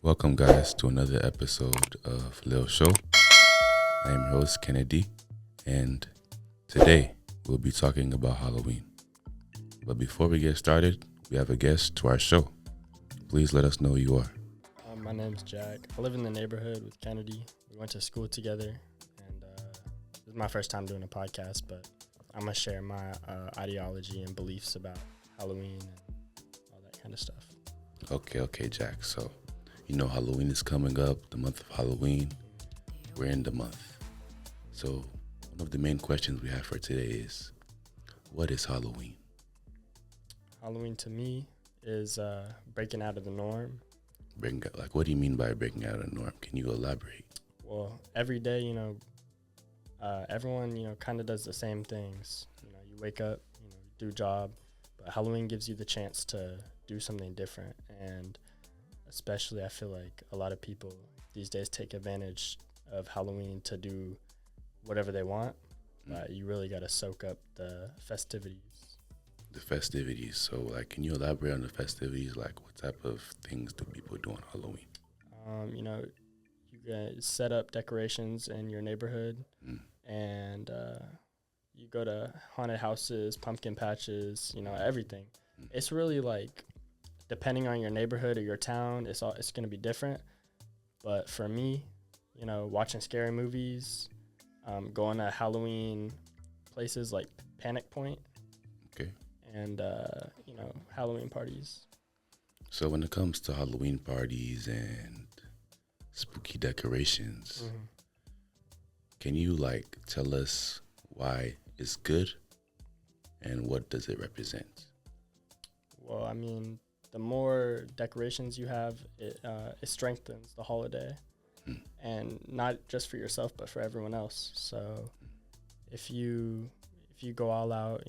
Welcome, guys, to another episode of Lil Show. I am your host, Kennedy, and today we'll be talking about Halloween. But before we get started, we have a guest to our show. Please let us know who you are. My name's Jack. I live in the neighborhood with Kennedy. We went to school together, and this is my first time doing a podcast, but I'm going to share my ideology and beliefs about Halloween and all that kind of stuff. Okay, Jack. So, you know Halloween is coming up, the month of Halloween. We're in the month. So, one of the main questions we have for today is, what is Halloween? Halloween to me is breaking out of the norm. What do you mean by breaking out of the norm? Can you elaborate? Well, every day, everyone, kind of does the same things. You wake up, do job, but Halloween gives you the chance to do something different. And especially, I feel like a lot of people these days take advantage of Halloween to do whatever they want, but you really got to soak up the festivities. The festivities. So, can you elaborate on the festivities? What type of things do people do on Halloween? You guys set up decorations in your neighborhood, and you go to haunted houses, pumpkin patches, everything. It's really depending on your neighborhood or your town, it's going to be different. But for me, watching scary movies, going to Halloween places like Panic Point. Okay. And, Halloween parties. So when it comes to Halloween parties and spooky decorations, can you tell us why it's good and what does it represent? Well, the more decorations you have, it strengthens the holiday, and not just for yourself, but for everyone else. So if you go all out,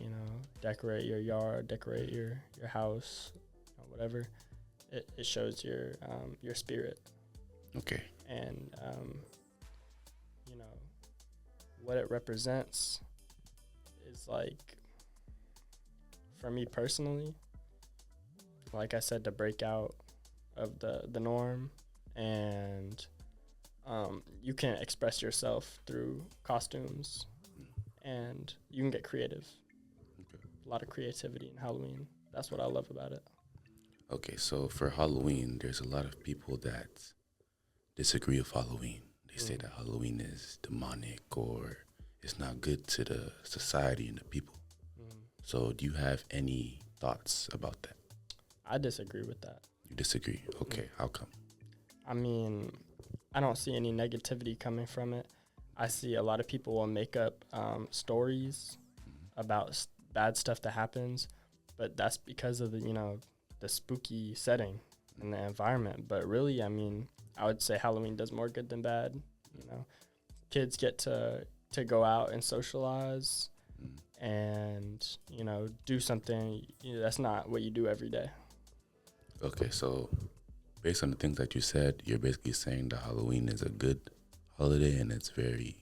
decorate your yard, decorate your house, whatever, it shows your spirit. Okay. And, what it represents is for me personally, like I said, to break out of the norm, and you can express yourself through costumes, and you can get creative. Okay. A lot of creativity in Halloween. That's what I love about it. Okay, so for Halloween, there's a lot of people that disagree with Halloween. They say that Halloween is demonic or it's not good to the society and the people. So do you have any thoughts about that? I disagree with that. You disagree? Okay, how come? I don't see any negativity coming from it. I see a lot of people will make up stories about bad stuff that happens, but that's because of the spooky setting and the environment. But really, I would say Halloween does more good than bad. Kids get to go out and socialize and do something that's not what you do every day. Okay, so based on the things that you said, you're basically saying that Halloween is a good holiday and it's very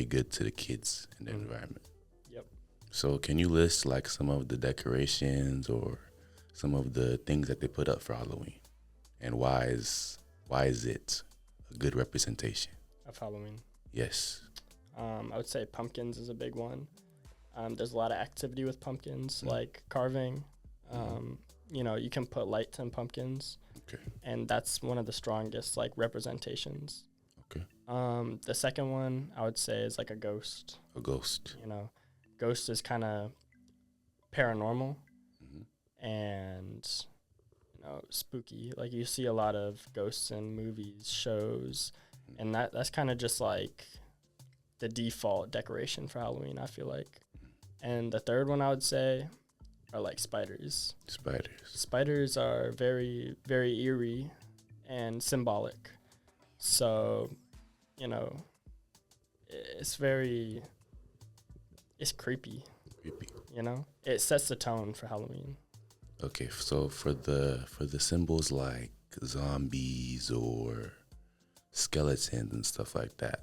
good to the kids and the environment. Yep. So can you list some of the decorations or some of the things that they put up for Halloween, and why is it a good representation Of Halloween? Yes. I would say pumpkins is a big one. There's a lot of activity with pumpkins, like carving. You can put lights in pumpkins. Okay. And that's one of the strongest representations. Okay. The second one I would say is a ghost. A ghost. Ghost is kind of paranormal and spooky. You see a lot of ghosts in movies, shows, and that's kind of just the default decoration for Halloween, I feel like. And the third one I would say are spiders. Spiders are very, very eerie and symbolic. So, it's creepy. It sets the tone for Halloween. Okay, so for the symbols like zombies or skeletons and stuff like that,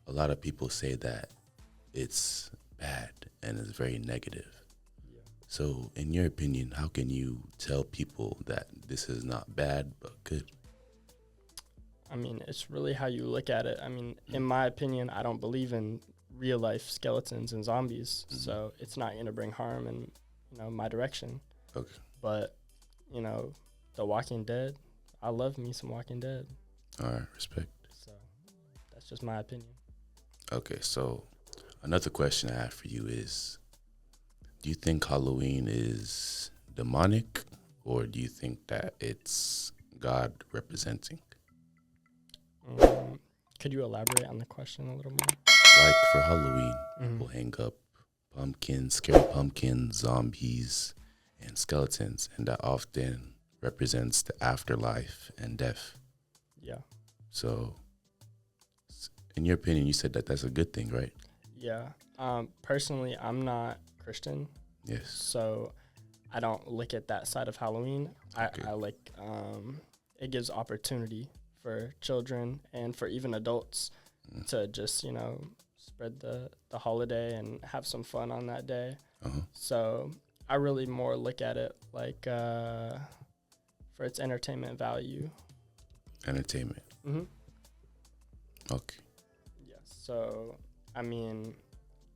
a lot of people say that it's bad and it's very negative. Yeah. So in your opinion, how can you tell people that this is not bad but good? I mean, it's really how you look at it. I mean, in my opinion, I don't believe in real life skeletons and zombies, so it's not going to bring harm in, my direction. Okay. But, The Walking Dead, I love me some Walking Dead. All right, respect. So that's just my opinion. Okay, so another question I have for you is, do you think Halloween is demonic, or do you think that it's God representing? Could you elaborate on the question a little more? Like for Halloween, people hang up pumpkins, scary pumpkins, zombies, and skeletons, and that often represents the afterlife and death. Yeah. So, in your opinion, you said that that's a good thing, right? Yeah. Personally, I'm not Christian. Yes. So I don't look at that side of Halloween. Okay. I like it gives opportunity for children and for even adults to just, spread the holiday and have some fun on that day. Uh-huh. So I really more look at it like for its entertainment value. Entertainment. Mm-hmm. Okay. Yeah. So, I mean,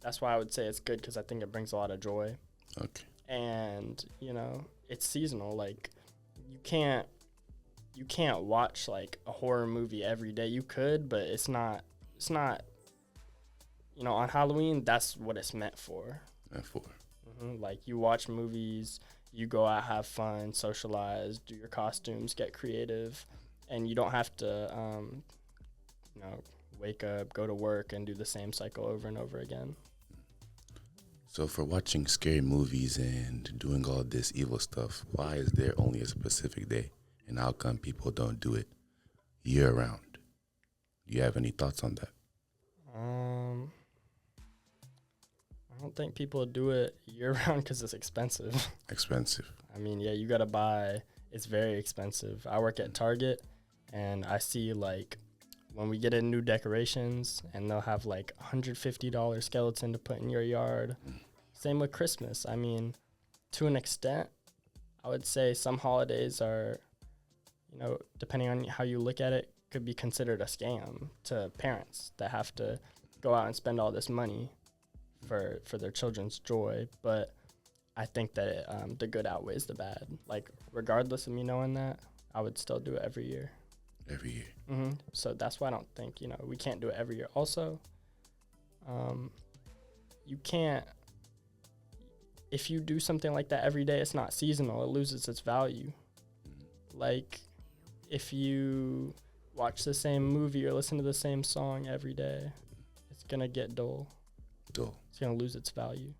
that's why I would say it's good, because I think it brings a lot of joy. Okay. And, it's seasonal. Like, you can't watch like a horror movie every day. You could, but it's not, on Halloween, that's what it's meant for. Like, you watch movies, you go out, have fun, socialize, do your costumes, get creative, and you don't have to, wake up, go to work, and do the same cycle over and over again. So for watching scary movies and doing all this evil stuff, why is there only a specific day? And how come people don't do it year round? Do you have any thoughts on that? I don't think people do it year round because it's expensive. Expensive. I mean, yeah, you got to buy. It's very expensive. I work at Target, and I see, like, when we get in new decorations, and they'll have, like, $150 skeleton to put in your yard. Same with Christmas. I mean, to an extent, I would say some holidays are, depending on how you look at it, could be considered a scam to parents that have to go out and spend all this money for their children's joy. But I think that the good outweighs the bad. Like, regardless of me knowing that, I would still do it every year. Every year. Mm-hmm. So that's why I don't think, we can't do it every year. Also, you can't, if you do something like that every day, it's not seasonal. It loses its value. Like, if you watch the same movie or listen to the same song every day, it's going to get dull. It's going to lose its value.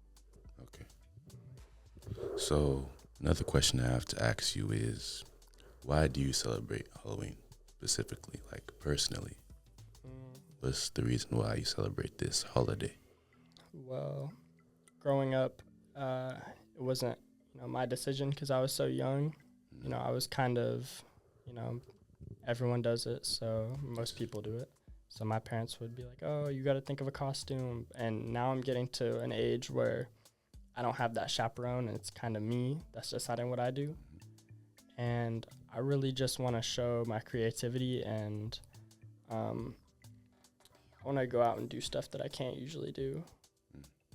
Okay. So another question I have to ask you is, why do you celebrate Halloween specifically, like personally? What's the reason why you celebrate this holiday? Well, growing up, it wasn't, my decision, because I was so young. I was kind of, everyone does it, so most people do it. So my parents would be like, oh, you got to think of a costume. And now I'm getting to an age where I don't have that chaperone, and it's kind of me that's deciding what I do. And I really just want to show my creativity, and I want to go out and do stuff that I can't usually do.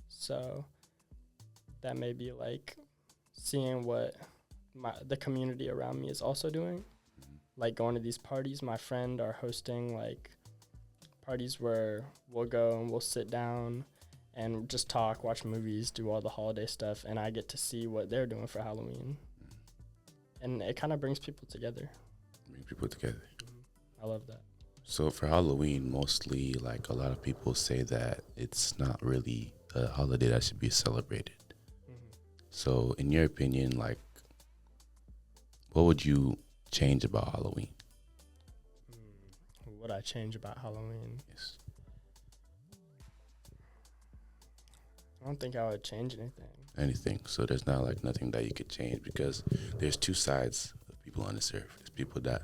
So that may be like seeing what the community around me is also doing. Like going to these parties. My friend are hosting like parties where we'll go and we'll sit down and just talk, watch movies, do all the holiday stuff, and I get to see what they're doing for Halloween. And it kind of brings people together. I love that. So for Halloween, mostly, like, a lot of people say that it's not really a holiday that should be celebrated. So in your opinion, like, what would you change about Halloween? What I change about Halloween? Yes. I don't think I would change Anything. So there's not like nothing that you could change, because there's two sides of people on this earth. There's people that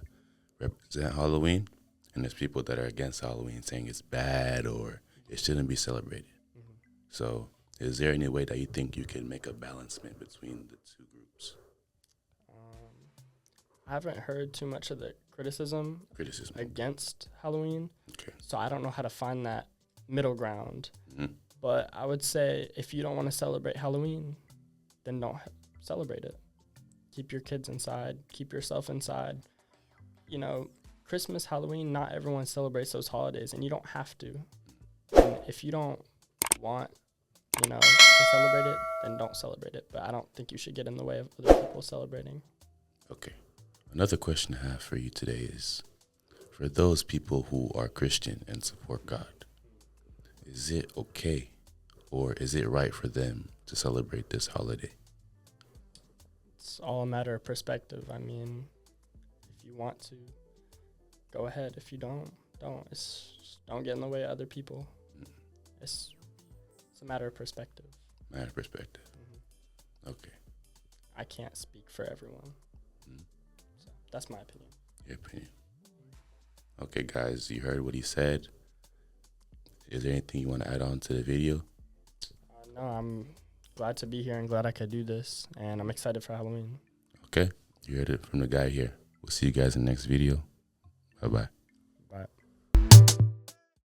represent Halloween, and there's people that are against Halloween, saying it's bad or it shouldn't be celebrated. So is there any way that you think you can make a balancement between the two groups? I haven't heard too much of the criticism against Halloween. Okay. So I don't know how to find that middle ground. Mm-hmm. But I would say if you don't want to celebrate Halloween, then don't celebrate it. Keep your kids inside. Keep yourself inside. You know, Christmas, Halloween, not everyone celebrates those holidays, and you don't have to. And if you don't want, you know, to celebrate it, then don't celebrate it. But I don't think you should get in the way of other people celebrating. Okay. Another question I have for you today is, for those people who are Christian and support God, is it okay or is it right for them to celebrate this holiday? It's all a matter of perspective. I mean, if you want to, go ahead. If you don't. Don't get in the way of other people. It's a matter of perspective. Matter of perspective. Mm-hmm. Okay. I can't speak for everyone. So that's my opinion. Your opinion. Okay, guys, you heard what he said. Is there anything you want to add on to the video? No, I'm glad to be here and glad I could do this. And I'm excited for Halloween. Okay. You heard it from the guy here. We'll see you guys in the next video. Bye-bye.